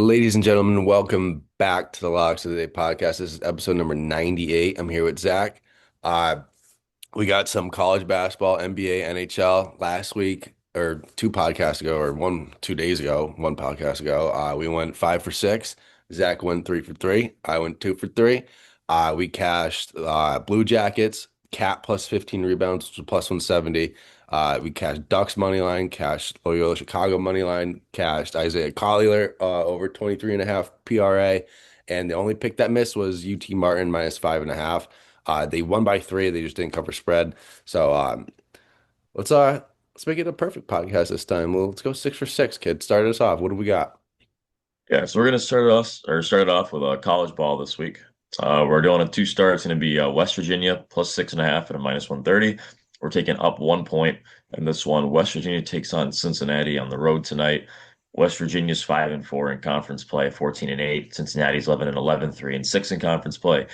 Ladies and gentlemen, welcome back to the Locks of the Day podcast. This is episode number 98. I'm here with Zach. Uh, we got some college basketball, NBA, NHL last week, or two podcasts ago, or 2 days ago, one podcast ago. We went 5 for 6. Zach went 3 for 3. I went 2 for 3. We cashed Blue Jackets, Cat plus 15 rebounds, which was plus 170. We cashed Ducks money line, cashed Loyola Chicago money line, cashed Isaiah Collier over 23.5 PRA. And the only pick that missed was UT Martin minus 5.5. They won by 3. They just didn't cover spread. So let's make it a perfect podcast this time. Well, let's go 6 for 6, kid. Start us off. What do we got? Yeah, so we're gonna start it off with college ball this week. We're doing a two star. It's gonna be West Virginia plus 6.5 at a minus 130. We're taking up 1 point in this one. West Virginia takes on Cincinnati on the road tonight. West Virginia's 5-4 in conference play, 14-8. Cincinnati's 11-11, 3-6 in conference play.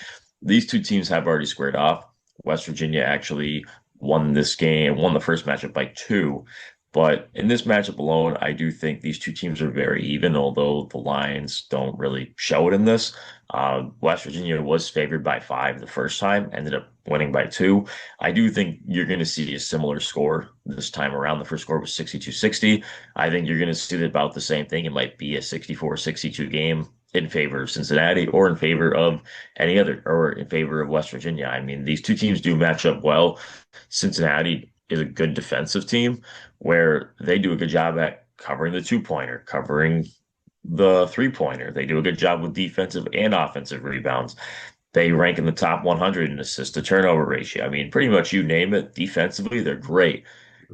These two teams have already squared off. West Virginia actually won this game, won the first matchup by 2. But in this matchup alone, I do think these two teams are very even, although the lines don't really show it in this. West Virginia was favored by 5 the first time, ended up winning by 2. I do think you're going to see a similar score this time around. The first score was 62-60. I think you're going to see about the same thing. It might be a 64-62 game in favor of Cincinnati or in favor of any other, or in favor of West Virginia. I mean, these two teams do match up well. Cincinnati is a good defensive team where they do a good job at covering the 2-pointer, covering the 3-pointer. They do a good job with defensive and offensive rebounds. They rank in the top 100 in assist to turnover ratio. I mean, pretty much you name it, defensively, they're great.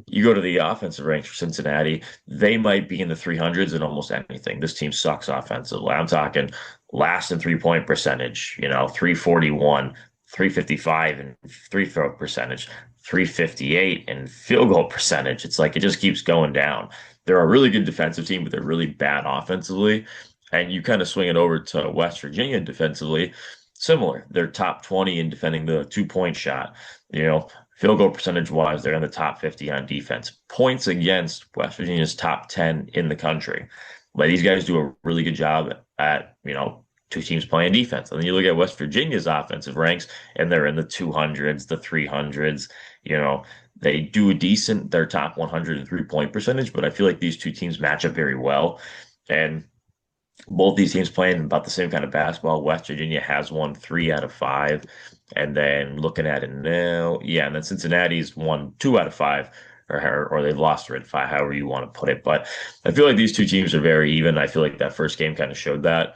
You go to the offensive ranks for Cincinnati, they might be in the 300s in almost anything. This team sucks offensively. I'm talking last in 3-point percentage, 341, 355 and free throw percentage, 358 and field goal percentage. It's like it just keeps going down. They're a really good defensive team, but they're really bad offensively. And you kind of swing it over to West Virginia defensively, similar. They're top 20 in defending the 2-point shot. Field goal percentage wise, they're in the top 50 on defense. Points against West Virginia's top 10 in the country. But these guys do a really good job at, two teams playing defense. And then you look at West Virginia's offensive ranks, and they're in the 200s, the 300s. They do a decent, their top 100 3-point percentage, but I feel like these two teams match up very well. And both these teams playing about the same kind of basketball. West Virginia has won 3 out of 5. And then looking at it now, yeah, and then Cincinnati's won 2 out of 5, or they've lost 3 out of 5, however you want to put it. But I feel like these two teams are very even. I feel like that first game kind of showed that.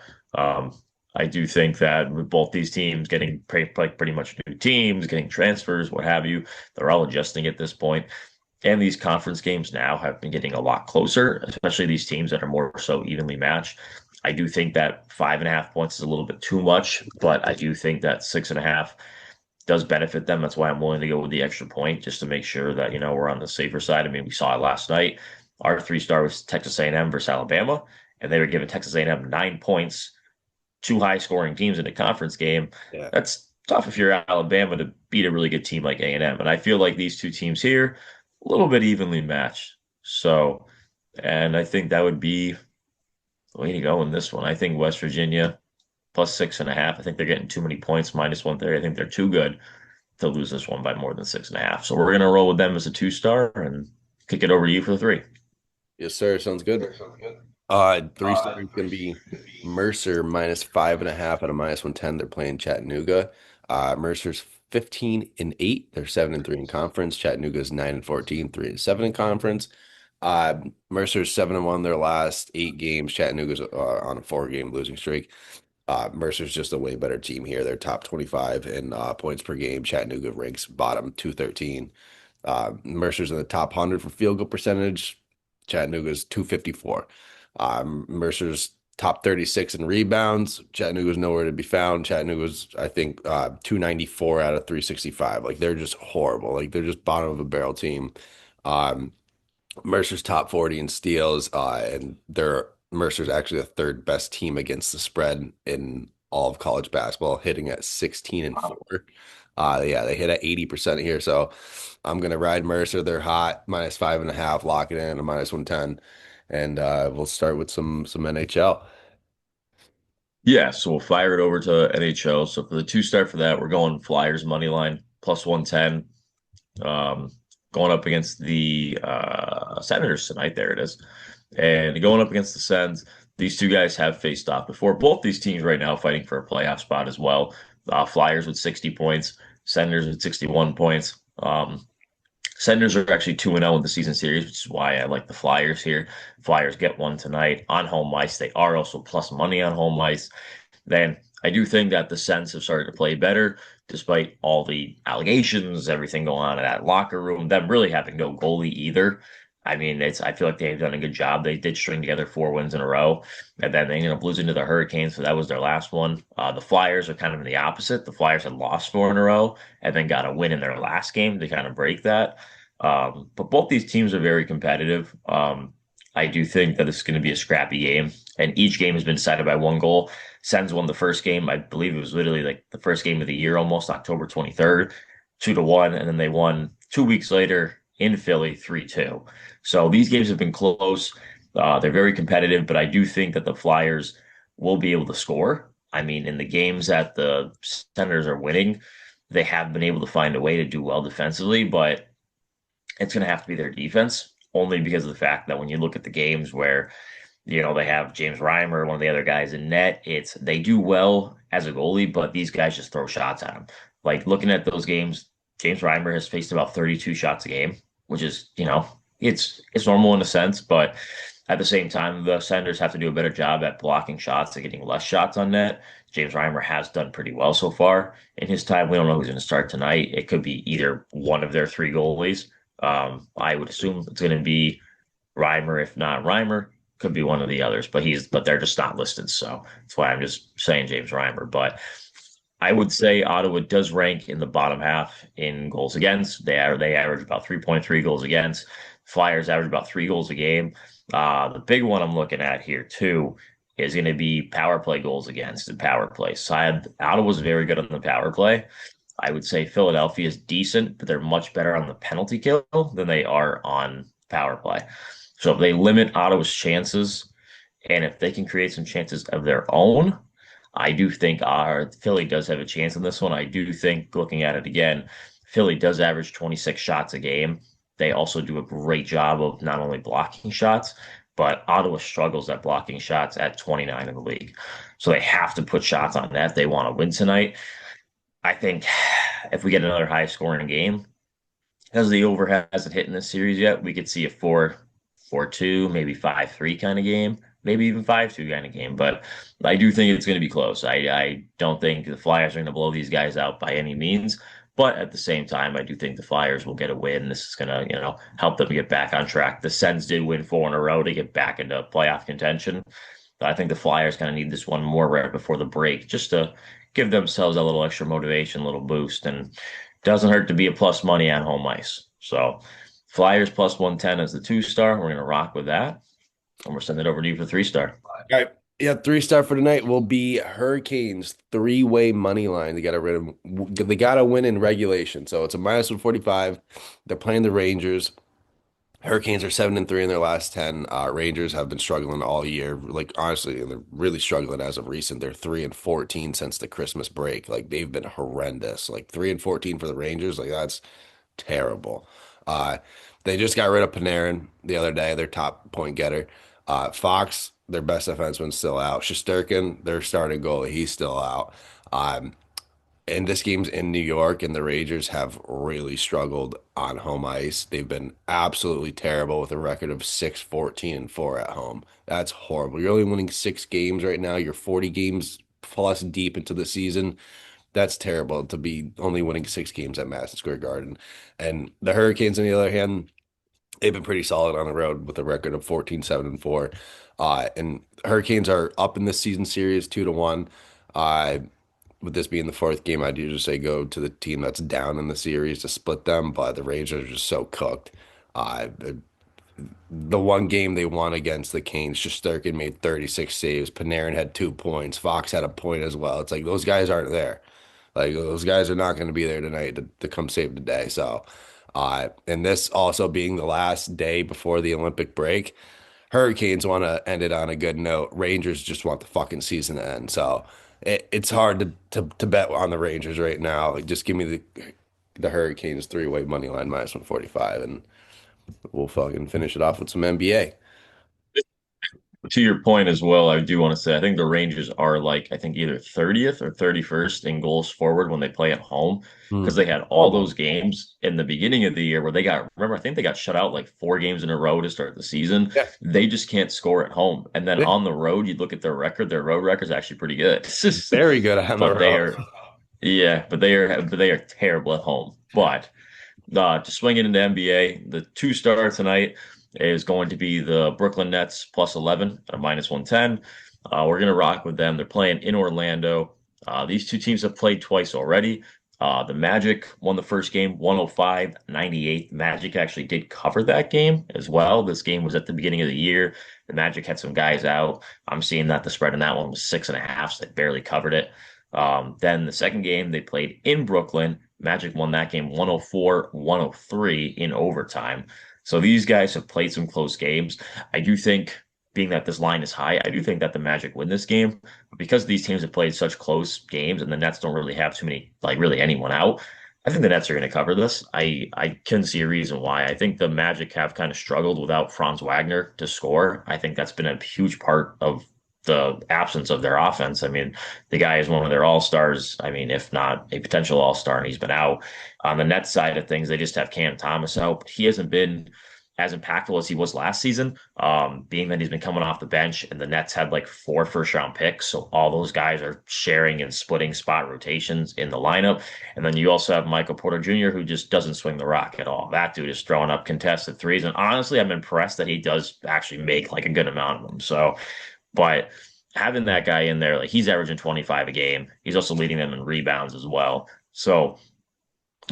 I do think that with both these teams getting pretty much new teams, getting transfers, what have you, they're all adjusting at this point. And these conference games now have been getting a lot closer, especially these teams that are more so evenly matched. I do think that 5.5 points is a little bit too much, but I do think that 6.5 does benefit them. That's why I'm willing to go with the extra point, just to make sure that, we're on the safer side. I mean, we saw it last night. Our 3-star was Texas A&M versus Alabama, and they were giving Texas A&M 9 points, two high scoring teams in a conference game. Yeah. That's tough if you're Alabama to beat a really good team like A&M. And I feel like these two teams here, a little bit evenly matched. So, and I think that would be the way to go in this one. I think West Virginia plus 6.5. I think they're getting too many points, minus 130. I think they're too good to lose this one by more than 6.5. So we're gonna roll with them as a 2-star and kick it over to you for the 3. Yes, sir. Sounds good. 3 star is going to be Mercer minus 5.5 at a minus 110. They're playing Chattanooga. Mercer's 15-8. They're 7-3 in conference. Chattanooga's 9-14, 3-7 in conference. Mercer's 7-1 their last 8 games. Chattanooga's on a 4-game losing streak. Mercer's just a way better team here. They're top 25 in points per game. Chattanooga ranks bottom 213. Mercer's in the top 100 for field goal percentage. Chattanooga's 254. Mercer's top 36 in rebounds. Chattanooga's nowhere to be found. Chattanooga's, I think, 294 out of 365. Like, they're just horrible. Like, they're just bottom of a barrel team. Mercer's top 40 in steals, and Mercer's actually the third best team against the spread in all of college basketball, hitting at 16-4. Yeah, they hit at 80% here. So I'm gonna ride Mercer. They're hot, minus 5.5, lock it in at minus 110. And we'll start with some NHL. Yeah, so we'll fire it over to NHL. So for the two start for that, we're going Flyers money line plus 110. Um, Going up against the Senators tonight. There it is. And going up against the Sens, these two guys have faced off before. Both these teams right now fighting for a playoff spot as well. Flyers with 60 points, Senators with 61 points. Senators are actually 2-0 in the season series, which is why I like the Flyers here. Flyers get one tonight on home ice. They are also plus money on home ice. Then I do think that the Sens have started to play better, despite all the allegations, everything going on in that locker room. Them really having no goalie either. I mean, I feel like they've done a good job. They did string together 4 wins in a row, and then they ended up losing to the Hurricanes, so that was their last one. The Flyers are kind of in the opposite. The Flyers had lost 4 in a row and then got a win in their last game to kind of break that. But both these teams are very competitive. I do think that it's going to be a scrappy game, and each game has been decided by one goal. Sens won the first game. I believe it was literally like the first game of the year, almost October 23rd, 2-1. And then they won 2 weeks later in Philly, 3-2. So these games have been close. They're very competitive, but I do think that the Flyers will be able to score. I mean, in the games that the Senators are winning, they have been able to find a way to do well defensively, but it's going to have to be their defense only because of the fact that when you look at the games where they have James Reimer, one of the other guys in net. They do well as a goalie, but these guys just throw shots at him. Like looking at those games, James Reimer has faced about 32 shots a game, which is, it's normal in a sense, but at the same time, the Senators have to do a better job at blocking shots and getting less shots on net. James Reimer has done pretty well so far in his time. We don't know who's going to start tonight. It could be either one of their three goalies. I would assume it's going to be Reimer, if not Reimer could be one of the others, but they're just not listed. So that's why I'm just saying James Reimer. But I would say Ottawa does rank in the bottom half in goals against. They average about 3.3 goals against. Flyers average about 3 goals a game. The big one I'm looking at here too is going to be power play goals against and power play. So Ottawa's very good on the power play. I would say Philadelphia is decent, but they're much better on the penalty kill than they are on power play. So if they limit Ottawa's chances, and if they can create some chances of their own, I do think our Philly does have a chance in this one. I do think, looking at it again, Philly does average 26 shots a game. They also do a great job of not only blocking shots, but Ottawa struggles at blocking shots at 29 in the league. So they have to put shots on net if they want to win tonight. I think if we get another high scoring game, because the over hasn't hit in this series yet, we could see a 4-2, maybe 5-3 kind of game, maybe even 5-2 kind of game. But I do think it's going to be close. I don't think the Flyers are going to blow these guys out by any means. But at the same time, I do think the Flyers will get a win. This is going to, help them get back on track. The Sens did win 4 in a row to get back into playoff contention. But I think the Flyers kind of need this one more right before the break just to give themselves a little extra motivation, a little boost. And doesn't hurt to be a plus money on home ice. So Flyers plus 110 as the 2-star. We're going to rock with that. And we're sending it over to you for 3-star. All right. Yeah, 3-star for tonight will be Hurricanes three-way money line. They gotta win in regulation. So it's a minus 145. They're playing the Rangers. Hurricanes are 7-3 in their last 10. Rangers have been struggling all year. Like honestly, they're really struggling as of recent. They're 3-14 since the Christmas break. Like they've been horrendous. Like 3-14 for the Rangers. Like that's terrible. Uh, they just got rid of Panarin the other day, their top point getter. Fox, their best defenseman, still out. Shesterkin, their starting goalie, he's still out. Um, and this game's in New York, and the Rangers have really struggled on home ice. They've been absolutely terrible with a record of 6-14-4 at home. That's horrible. You're only winning 6 games right now. You're 40 games plus deep into the season. That's terrible to be only winning 6 games at Madison Square Garden. And the Hurricanes, on the other hand, they've been pretty solid on the road with a record of 14-7-4. And Hurricanes are up in this season series 2-1. Uh, with this being the fourth game, I'd usually say go to the team that's down in the series to split them, but the Rangers are just so cooked. The one game they won against the Canes, Shesterkin made 36 saves. Panarin had 2 points. Fox had a point as well. It's like those guys aren't there. Like those guys are not going to be there tonight to come save the day. So, and this also being the last day before the Olympic break, Hurricanes want to end it on a good note. Rangers just want the fucking season to end. So it's hard to bet on the Rangers right now. Like, just give me the Hurricanes three-way money line minus 145, and we'll fucking finish it off with some NBA. To your point as well, I do want to say I think the Rangers are like I think either 30th or 31st in goals forward when they play at home Hmm. because they had all Horrible. those games in the beginning of the year where they got remember I think they got shut out like 4 games in a row to start the season. Yeah. They just can't score at home. And then Yeah. on the road, you look at their road record is actually pretty good. Very good on the But they road. are yeah, but they are terrible at home. But to swing it into NBA, the two star tonight is going to be the Brooklyn Nets plus 11 at a minus 110. We're going to rock with them. They're playing in Orlando. These two teams have played twice already. The Magic won the first game 105-98. Magic actually did cover that game as well. This game was at the beginning of the year. The Magic had some guys out. I'm seeing that the spread in that one was 6.5, so they barely covered it. Then the second game they played in Brooklyn. Magic won that game 104-103 in overtime. So these guys have played some close games. I do think, being that this line is high, I do think that the Magic win this game. But because these teams have played such close games and the Nets don't really have too many, like really anyone out, I think the Nets are going to cover this. I can see a reason why. I think the Magic have kind of struggled without Franz Wagner to score. I think that's been a huge part of the absence of their offense. I mean, the guy is one of their all-stars. I mean, if not a potential all-star, and he's been out. On the Nets side of things, they just have Cam Thomas out, but he hasn't been as impactful as he was last season, being that he's been coming off the bench and the Nets had like 4 first-round picks. So all those guys are sharing and splitting spot rotations in the lineup. And then you also have Michael Porter Jr., who just doesn't swing the rock at all. That dude is throwing up contested threes. And honestly, I'm impressed that he does actually make like a good amount of them. So, but having that guy in there, like he's averaging 25 a game. He's also leading them in rebounds as well. So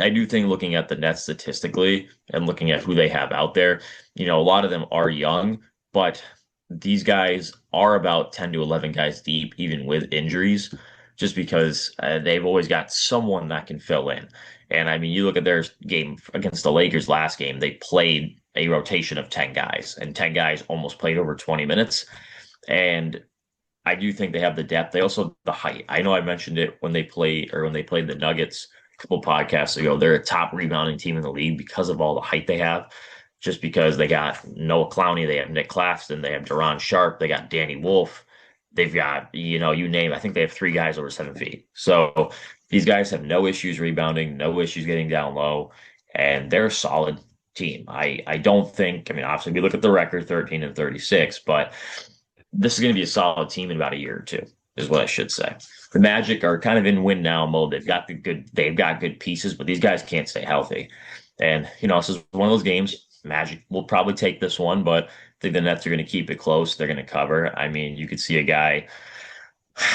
I do think looking at the Nets statistically and looking at who they have out there, a lot of them are young, but these guys are about 10 to 11 guys deep, even with injuries, just because they've always got someone that can fill in. And I mean, you look at their game against the Lakers last game, they played a rotation of 10 guys, and 10 guys almost played over 20 minutes. And I do think they have the depth. They also have the height. I know I mentioned it when they played the Nuggets a couple podcasts ago. They're a top rebounding team in the league because of all the height they have. Just because they got Noah Clowney, they have Nick Claxton, they have Duron Sharp, they got Danny Wolf. They've got, you name, I think they have 3 guys over 7 feet. So these guys have no issues rebounding, no issues getting down low, and they're a solid team. I don't think, I mean, obviously we look at the record 13-36, but this is going to be a solid team in about a year or two, is what I should say. The Magic are kind of in win now mode. They've got good pieces, but these guys can't stay healthy. And this is one of those games. Magic will probably take this one, but I think the Nets are going to keep it close. They're going to cover. I mean, you could see a guy,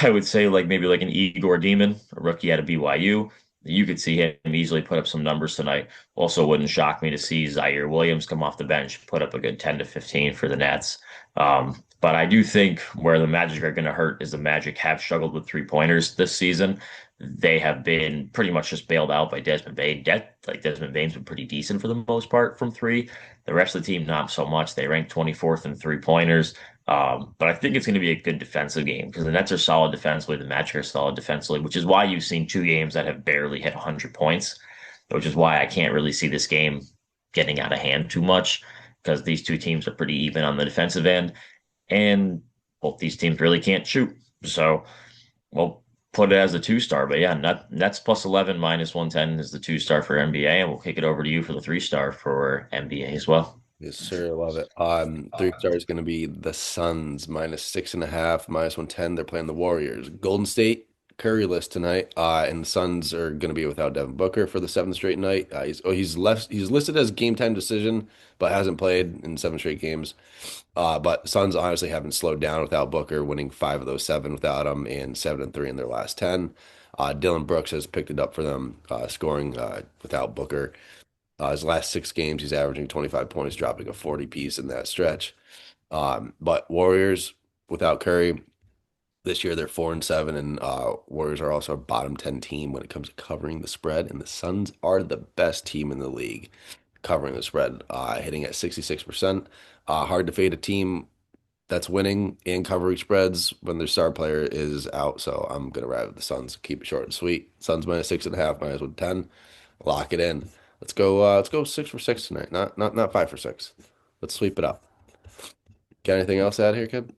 I would say like maybe like an Igor Demon, a rookie out of BYU. You could see him easily put up some numbers tonight. Also, wouldn't shock me to see Zaire Williams come off the bench, put up a good 10 to 15 for the Nets. But I do think where the Magic are going to hurt is the Magic have struggled with 3-pointers this season. They have been pretty much just bailed out by Desmond Bane. Desmond Bane's been pretty decent for the most part from three. The rest of the team, not so much. They rank 24th in 3-pointers. But I think it's going to be a good defensive game because the Nets are solid defensively. The Magic are solid defensively, which is why you've seen 2 games that have barely hit 100 points, which is why I can't really see this game getting out of hand too much because these two teams are pretty even on the defensive end. And both these teams really can't shoot. So we'll put it as a 2-star. But yeah, Nets plus 11 minus 110 is the 2-star for NBA. And we'll kick it over to you for the 3-star for NBA as well. Yes, sir. I love it. Three-star is going to be the Suns minus 6.5, minus 110. They're playing the Warriors. Golden State Curryless tonight. And the Suns are going to be without Devin Booker for the seventh straight night. He's listed as game time decision, but hasn't played in 7 straight games. But Suns honestly haven't slowed down without Booker, winning 5 of those 7 without him, and 7-3 in their last 10. Dylan Brooks has picked it up for them, scoring without Booker. His last 6 games, he's averaging 25 points, dropping a 40 piece in that stretch. But Warriors without Curry this year, they're 4-7, and Warriors are also a bottom 10 team when it comes to covering the spread, and the Suns are the best team in the league covering the spread, hitting at 66%. Hard to fade a team that's winning and covering spreads when their star player is out. So I'm gonna ride with the Suns. Keep it short and sweet. Suns minus 6.5, minus 110. Lock it in. Let's go 6 for 6 tonight. Not 5 for 6. Let's sweep it up. Got anything else out here, kid?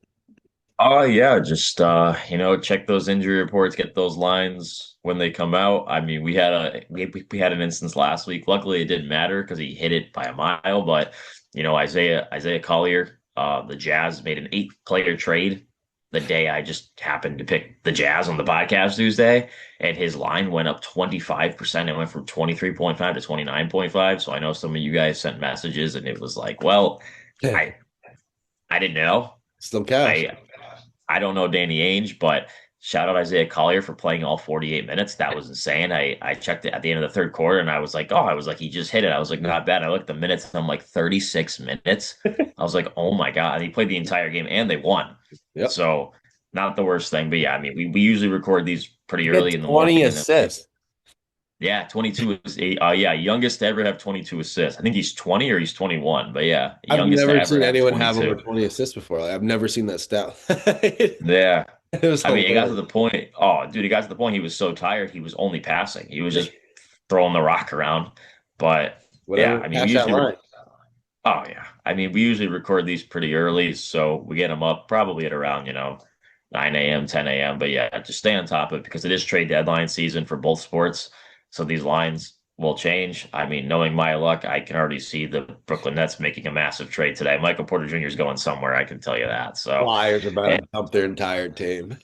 Oh yeah, just check those injury reports, get those lines when they come out. I mean, we had an instance last week. Luckily, it didn't matter because he hit it by a mile. But Isaiah Collier, the Jazz made an 8-player trade the day I just happened to pick the Jazz on the podcast Tuesday, and his line went up 25%. It went from 23.5 to 29.5. So I know some of you guys sent messages, and it was like, well, Yeah. I I didn't know. Still cash. I don't know Danny Ainge, but shout out Isaiah Collier for playing all 48 minutes. That was insane. I checked it at the end of the third quarter and I was like, he just hit it. I was like, not bad. I looked at the minutes and I'm like 36 minutes. I was like, oh my God. And he played the entire game and they won. Yep. So not the worst thing. But yeah, I mean, we usually record these pretty He early had in the 20 morning. assists. Yeah, 22 is youngest to ever have 22 assists. I think he's 20 or he's 21. But yeah, I've youngest to never ever seen have anyone have over 22. 20 assists before. Like, I've never seen that stat. Yeah. It was I mean, it got to hilarious. the point. Oh, dude, it got to the point he was so tired he was only passing. He was just throwing the rock around. But yeah, Whatever. I mean, Cash that line. oh yeah, I mean, we usually record these pretty early, so we get them up probably at around 9 a.m., 10 a.m. But yeah, just stay on top of it because it is trade deadline season for both sports, so these lines will change. I mean, knowing my luck, I can already see the Brooklyn Nets making a massive trade today. Michael Porter Jr. is going somewhere. I can tell you that. So. Flyers are about to dump their entire team.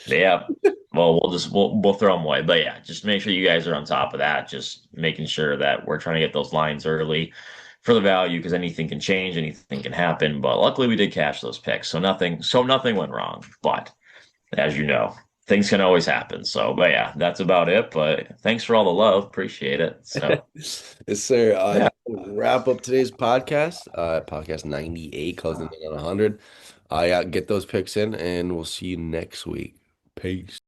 Yeah. Well, we'll throw them away. But yeah, just make sure you guys are on top of that. Just making sure that we're trying to get those lines early for the value because anything can change, anything can happen. But luckily we did cash those picks. So nothing went wrong. But as you know, things can always happen. So, but yeah, that's about it. But thanks for all the love. Appreciate it. So Yes, sir. yeah. Wrap up today's podcast. Podcast 98, closing in on 100. Yeah, get those picks in, and we'll see you next week. Peace.